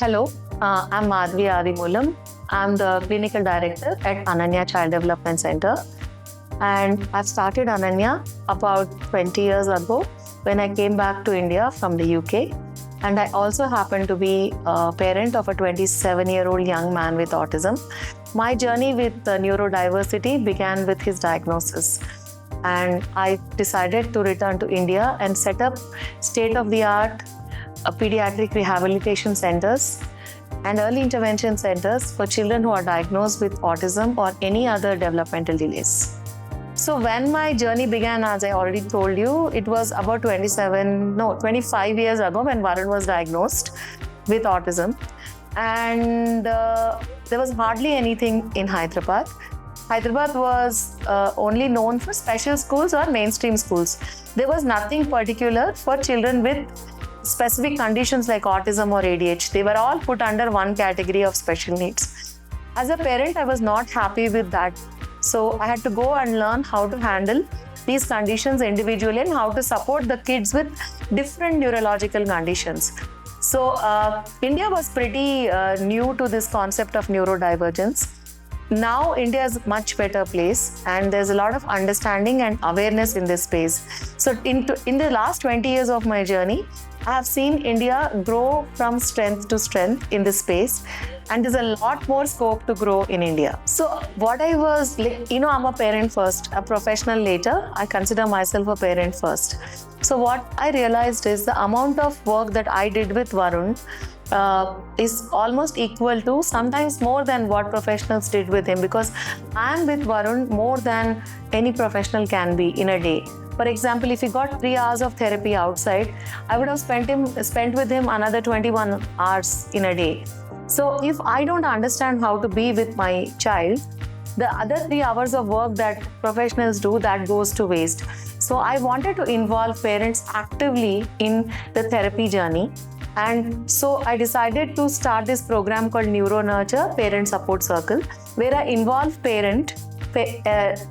Hello, I'm Madhvi Adimulam. I'm the clinical director at Ananya Child Development Center. And I've started Ananya about 20 years ago when I came back to India from the UK. And I also happen to be a parent of a 27-year-old young man with autism. My journey with neurodiversity began with his diagnosis. And I decided to return to India and set up state-of-the-art pediatric rehabilitation centers and early intervention centers for children who are diagnosed with autism or any other developmental delays. So when my journey began, as I already told you, it was about 25 years ago when Varun was diagnosed with autism. And there was hardly anything in Hyderabad. Hyderabad was only known for special schools or mainstream schools. There was nothing particular for children with specific conditions like autism or ADHD. They were all put under one category of special needs. As a parent, I was not happy with that. So I had to go and learn how to handle these conditions individually and how to support the kids with different neurological conditions. So India was pretty new to this concept of neurodivergence. Now India is a much better place and there's a lot of understanding and awareness in this space. So in the last 20 years of my journey, I have seen India grow from strength to strength in this space, and there's a lot more scope to grow in India. So what I was, I'm a parent first, a professional later. I consider myself a parent first. So what I realized is the amount of work that I did with Varun is almost equal to, sometimes more than what professionals did with him, because I'm with Varun more than any professional can be in a day. For example, if he got 3 hours of therapy outside, I would have spent with him another 21 hours in a day. So if I don't understand how to be with my child, the other 3 hours of work that professionals do, that goes to waste. So I wanted to involve parents actively in the therapy journey. And so I decided to start this program called Neuro Nurture Parent Support Circle, where I involve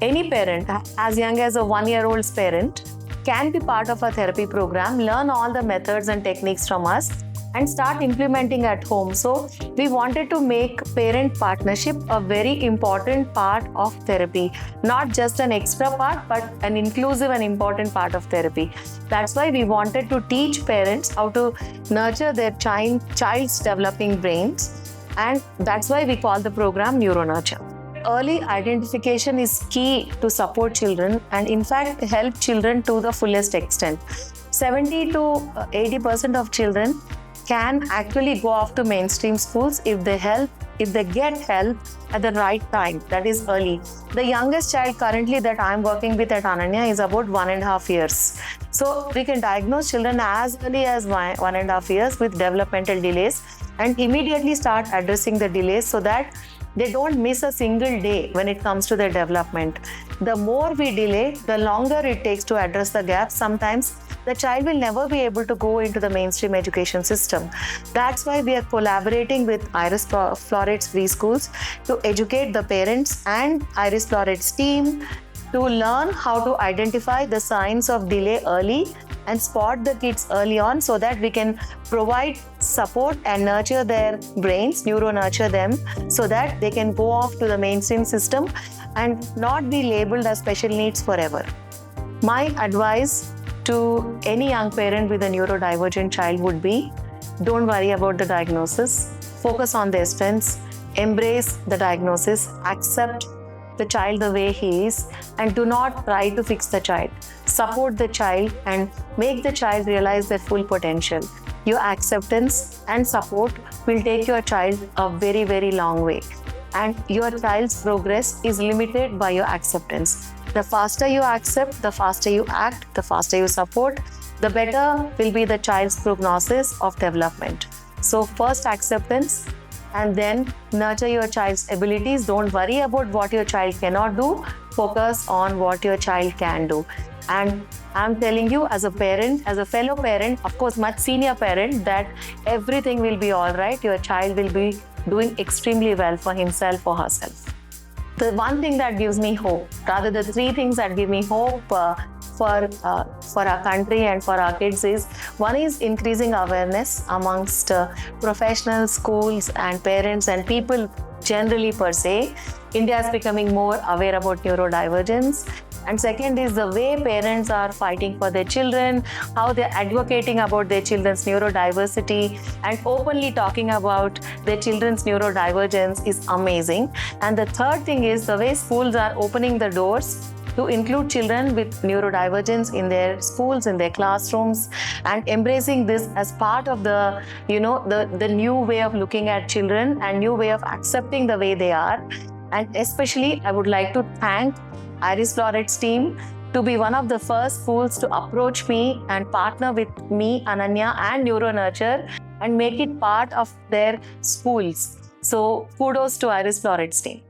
any parent as young as a 1-year-old's parent can be part of a therapy program, learn all the methods and techniques from us, and start implementing at home. So we wanted to make parent partnership a very important part of therapy, not just an extra part, but an inclusive and important part of therapy. That's why we wanted to teach parents how to nurture their child's developing brains, and that's why we call the program Neuro Nurture. Early identification is key to support children and in fact help children to the fullest extent. 70 to 80% of children can actually go off to mainstream schools if they get help at the right time, that is early. The youngest child currently that I'm working with at Ananya is about 1.5 years. So we can diagnose children as early as 1.5 years with developmental delays and immediately start addressing the delays so that they don't miss a single day when it comes to their development. The more we delay, the longer it takes to address the gaps. Sometimes the child will never be able to go into the mainstream education system. That's why we are collaborating with Iris Florets Free Schools to educate the parents and Iris Florets team to learn how to identify the signs of delay early and spot the kids early on so that we can provide support and nurture their brains, neuro-nurture them so that they can go off to the mainstream system and not be labeled as special needs forever. My advice to any young parent with a neurodivergent child would be, don't worry about the diagnosis, focus on their strengths, embrace the diagnosis, accept the child the way he is, and do not try to fix the child. Support the child and make the child realize their full potential. Your acceptance and support will take your child a very, very long way. And your child's progress is limited by your acceptance. The faster you accept, the faster you act, the faster you support, the better will be the child's prognosis of development. So first acceptance, and then nurture your child's abilities. Don't worry about what your child cannot do. Focus on what your child can do. And I'm telling you as a parent, as a fellow parent, of course much senior parent, that everything will be all right. Your child will be doing extremely well for himself or herself. The one thing that gives me hope, rather the 3 things that give me hope for our country and for our kids is, one is increasing awareness amongst professionals, schools, and parents and people generally per se. India is becoming more aware about neurodivergence. And second is the way parents are fighting for their children, how they're advocating about their children's neurodiversity and openly talking about their children's neurodivergence is amazing. And the third thing is the way schools are opening the doors to include children with neurodivergence in their schools, in their classrooms, and embracing this as part of the new way of looking at children and new way of accepting the way they are. And especially, I would like to thank Iris Floret's team to be one of the first schools to approach me and partner with me, Ananya, and NeuroNurture and make it part of their schools. So kudos to Iris Floret's team.